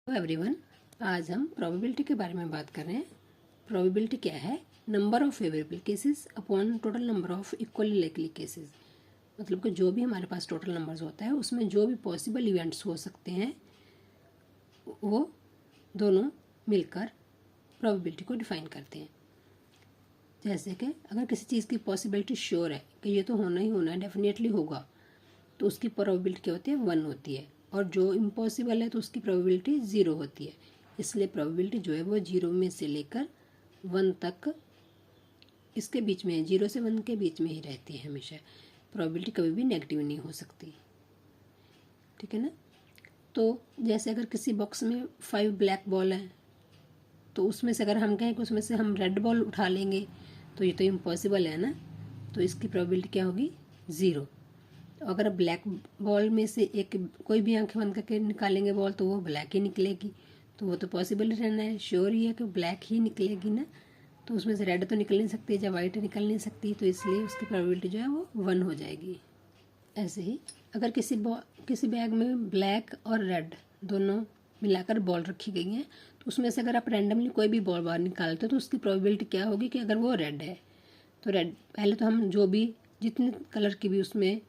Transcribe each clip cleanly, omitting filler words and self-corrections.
Hello everyone, आज हम probability के बारे में बात कर रहे हैं। प्रोबेबिलिटी क्या है? Number of favourable cases upon total number of equally likely cases. मतलब कि जो भी हमारे पास टोटल नंबर्स होता है उसमें जो भी पॉसिबल इवेंट्स हो सकते हैं वो दोनों मिलकर प्रोबेबिलिटी को डिफाइन करते हैं। जैसे कि अगर किसी चीज़ की पॉसिबिलिटी श्योर है कि ये तो होना ही होना है, डेफिनेटली होगा, तो उसकी प्रोबेबिलिटी क्या होती है? 1 होती है। और जो इम्पॉसिबल है तो उसकी प्रोबेबिलिटी 0 होती है। इसलिए प्रोबेबिलिटी जो है वो 0 में से लेकर 1 तक इसके बीच में, 0 से 1 के बीच में ही रहती है हमेशा। प्रोबेबिलिटी कभी भी नेगेटिव नहीं हो सकती, ठीक है ना। तो जैसे अगर किसी बॉक्स में 5 ब्लैक बॉल है तो उसमें से अगर हम कहें कि उसमें से हम रेड बॉल उठा लेंगे तो ये तो इम्पॉसिबल है ना, तो इसकी प्रोबेबिलिटी क्या होगी? 0। तो अगर ब्लैक बॉल में से एक कोई भी आंखें बंद करके निकालेंगे बॉल तो वो ब्लैक ही निकलेगी, तो वो तो पॉसिबल रहना है, श्योर ही है कि ब्लैक ही निकलेगी ना। तो उसमें से रेड तो निकल नहीं सकती या वाइट निकल नहीं सकती, तो इसलिए उसकी प्रोबेबिलिटी जो है वो 1 हो जाएगी। ऐसे ही अगर किसी बैग में ब्लैक और रेड दोनों मिलाकर बॉल रखी गई हैं तो उसमें से अगर आप रैंडमली कोई भी बॉल बाहर निकालते हो तो उसकी प्रोबेबिलिटी क्या होगी कि अगर वो रेड है तो रेड, पहले तो हम जो भी जितने कलर की भी उसमें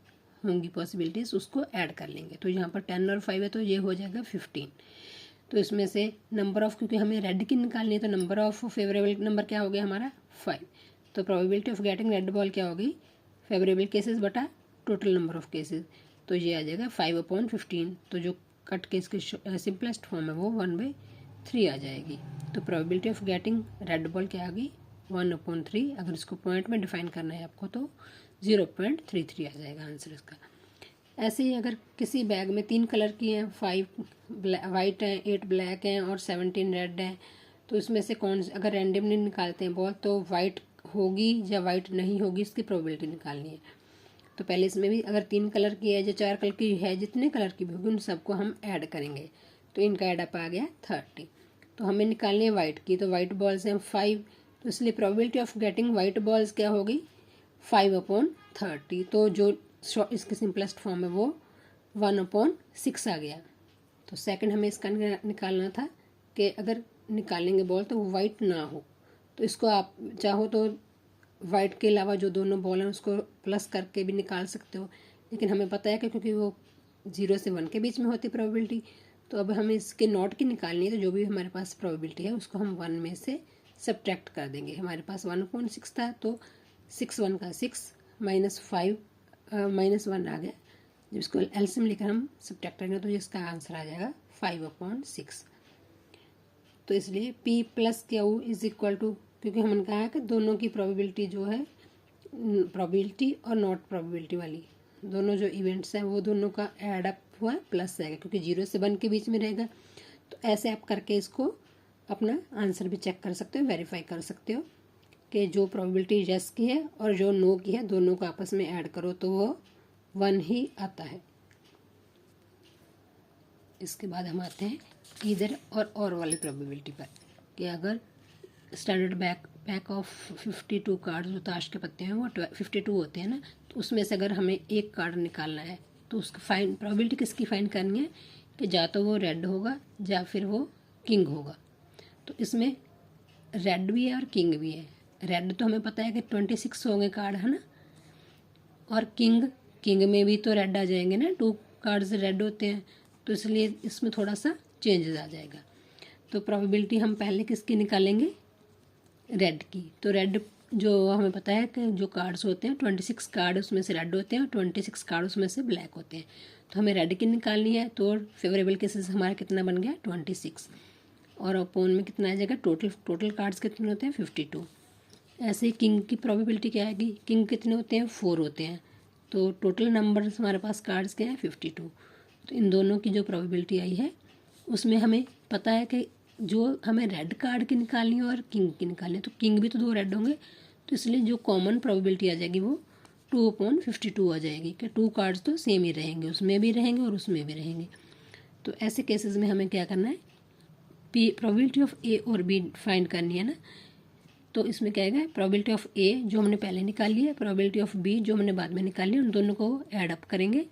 होंगी पॉसिबिलिटीज़ उसको ऐड कर लेंगे। तो यहाँ पर 10 और 5 है तो ये हो जाएगा 15। तो इसमें से नंबर ऑफ, क्योंकि हमें रेड की निकालनी है तो नंबर ऑफ फेवरेबल नंबर क्या हो गया हमारा? 5। तो probability of getting red ball क्या होगी? फेवरेबल केसेस बटा टोटल नंबर ऑफ केसेस, तो ये आ जाएगा 5/15। तो जो कट केस की सिंपलेस्ट फॉर्म है वो 1/3 आ जाएगी। तो probability of getting red ball क्या आ गई? 1/3। अगर इसको पॉइंट में डिफाइन करना है आपको तो 0.33 आ जाएगा आंसर इसका। ऐसे ही अगर किसी बैग में 3 कलर की हैं, 5 वाइट हैं, 8 ब्लैक हैं और 17 रेड हैं, तो इसमें से कौन, अगर रैंडमली निकालते हैं बॉल तो वाइट होगी या वाइट नहीं होगी, इसकी प्रोबेबिलिटी निकालनी है। तो पहले इसमें भी अगर 3 कलर की है या 4 कलर की है, जितने कलर की भी होगी उन सबको हम ऐड करेंगे तो इनका एडअप आ गया 30। तो हमें निकालनी है वाइट की, तो वाइट बॉल्स हैं 5, तो इसलिए probability of getting white balls क्या होगी? 5/30। तो जो इसकी सिंपलेस्ट फॉर्म है वो 1/6 आ गया। तो सेकंड हमें इसका निकालना था कि अगर निकालेंगे बॉल तो वो वाइट ना हो, तो इसको आप चाहो तो वाइट के अलावा जो दोनों बॉल हैं उसको प्लस करके भी निकाल सकते हो, लेकिन हमें पता है कि क्योंकि वो 0 से 1 के बीच में होती प्रोबेबिलिटी, तो अब हमें इसके नॉट की निकालनी है। तो जो भी हमारे पास प्रोबेबिलिटी है उसको हम 1 में से सब्ट्रैक्ट कर देंगे। हमारे पास 1/6 था तो 6 1 का 6 -1 आ गया। जब इसको एलसीएम लेकर हम सब्ट्रैक्ट करेंगे तो इसका आंसर आ जाएगा 5/6। तो इसलिए P + Q is equal to, क्योंकि हमने कहा है कि दोनों की प्रोबेबिलिटी जो है, प्रोबेबिलिटी और नॉट प्रोबेबिलिटी वाली दोनों जो इवेंट्स हैं वो दोनों का एडअप हुआ है प्लस आएगा, क्योंकि 0 से 1 के बीच में रहेगा। तो ऐसे आप करके इसको अपना आंसर भी चेक कर सकते हो, वेरीफाई कर सकते हो कि जो प्रोबेबिलिटी यस की है और जो नो की है दोनों को आपस में ऐड करो तो वो 1 ही आता है। इसके बाद हम आते हैं इधर और वाली प्रोबेबिलिटी पर कि अगर स्टैंडर्ड पैक ऑफ 52 कार्ड जो ताश के पत्ते हैं वो 52 होते हैं ना, तो उसमें से अगर हमें एक कार्ड निकालना है तो उसकी फाइन प्रोबेबिलिटी किसकी फाइन करनी है कि या तो वो रेड होगा या फिर वो किंग होगा। तो इसमें रेड भी है और किंग भी है। रेड तो हमें पता है कि 26 होंगे कार्ड, है ना, और किंग में भी तो रेड आ जाएंगे ना, 2 कार्ड्स रेड होते हैं, तो इसलिए इसमें थोड़ा सा चेंजेस आ जाएगा। तो प्रोबेबिलिटी हम पहले किसकी निकालेंगे? रेड की। तो रेड जो हमें पता है कि जो कार्ड्स होते हैं 26 कार्ड उसमें से रेड होते हैं और 26 कार्ड उसमें से ब्लैक होते हैं, तो हमें रेड की निकालनी है। तो फेवरेबल केसेस हमारा कितना बन गया? 26, और अपोन में कितना आ जाएगा? टोटल कार्ड्स कितने होते हैं? 52। ऐसे ही किंग की प्रोबेबिलिटी क्या आएगी? किंग कितने होते हैं? 4 होते हैं, तो टोटल नंबर्स हमारे पास कार्ड्स के हैं 52। तो इन दोनों की जो प्रोबेबिलिटी आई है उसमें हमें पता है कि जो हमें रेड कार्ड की निकालनी है और किंग की निकालनी है, तो किंग भी तो 2 रेड होंगे, तो इसलिए जो कॉमन प्रोबेबिलिटी आ जाएगी वो 2/52 आ जाएगी कि 2 कार्ड्स तो सेम ही रहेंगे, उसमें भी रहेंगे और उसमें भी रहेंगे। तो ऐसे केसेस में हमें क्या करना है? प्रोबेबिलिटी ऑफ ए और बी फाइंड करनी है ना। तो इसमें क्या आएगा? प्रोबेबिलिटी ऑफ ए जो हमने पहले निकाली है, प्रोबेबिलिटी ऑफ बी जो हमने बाद में निकाली है, उन दोनों को ऐड अप करेंगे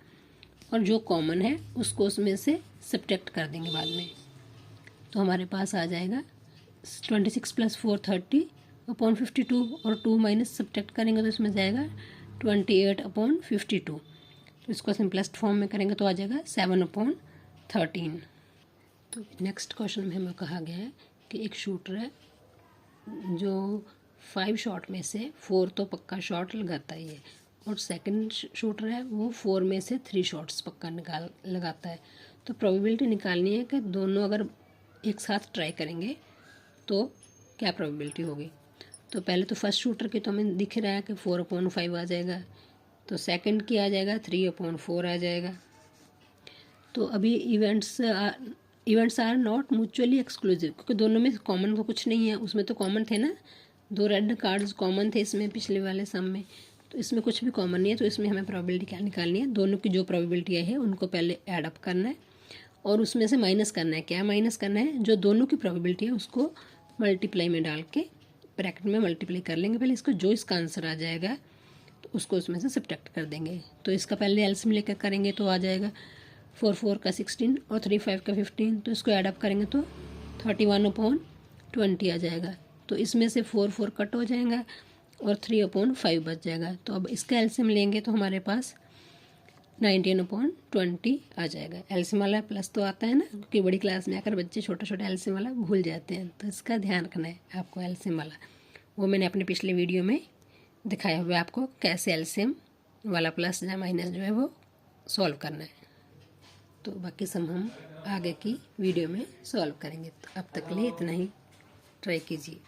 और जो कॉमन है उसको उसमें से सब्ट्रैक्ट कर देंगे बाद में। तो हमारे पास आ जाएगा 26 + 4 30/52 और 2 माइनस सब्ट्रैक्ट करेंगे तो इसमें जाएगा 28/52। तो इसको सिंपलेस्ट फॉर्म में करेंगे तो आ जाएगा 7/13। तो नेक्स्ट क्वेश्चन में हमें कहा गया है कि एक शूटर है जो 5 शॉट में से 4 तो पक्का शॉट लगाता ही है, और सेकंड शूटर है वो 4 में से 3 शॉट्स पक्का लगाता है। तो प्रोबेबिलिटी निकालनी है कि दोनों अगर एक साथ ट्राई करेंगे तो क्या प्रोबेबिलिटी होगी। तो पहले तो फर्स्ट शूटर की तो हमें दिख रहा है कि 4/5 आ जाएगा, तो सेकंड की आ जाएगा 3/4 आ जाएगा। तो अभी events are not mutually exclusive, क्योंकि दोनों में कॉमन तो कुछ नहीं है। उसमें तो कॉमन थे ना, 2 रेड कार्ड्स कॉमन थे इसमें पिछले वाले सम में, तो इसमें कुछ भी कॉमन नहीं है। तो इसमें हमें प्रोबेबिलिटी क्या निकालनी है, दोनों की जो प्रोबेबिलिटी है उनको पहले ऐड अप करना है और उसमें से माइनस करना है। क्या माइनस करना है, जो दोनों की प्रोबेबिलिटी है उसको मल्टीप्लाई में डाल के ब्रैकेट में मल्टीप्लाई कर लेंगे पहले इसको, जो इसका आंसर आ जाएगा तो उसको उसमें से सब्ट्रैक्ट कर देंगे। तो इसका पहले एलसीएम लेकर करेंगे तो आ जाएगा 4 का 16 और 3 5 का 15, तो इसको ऐड अप करेंगे तो 31/20 आ जाएगा। तो इसमें से 4 कट हो जाएगा और 3/5 बच जाएगा। तो अब इसका एलसीएम लेंगे तो हमारे पास 19/20 आ जाएगा। एलसीएम वाला प्लस तो आता है ना, क्योंकि बड़ी क्लास में आकर बच्चे छोटा छोटा एलसीएम वाला भूल जाते हैं, तो इसका ध्यान रखना है आपको। एलसीएम वाला वो मैंने अपने पिछले वीडियो में दिखाया हुआ है आपको कैसे एलसीएम वाला प्लस या माइनस जो है वो सॉल्व करना है। तो बाकी सम हम आगे की वीडियो में सॉल्व करेंगे। तो अब तक के लिए इतना ही, ट्राई कीजिए।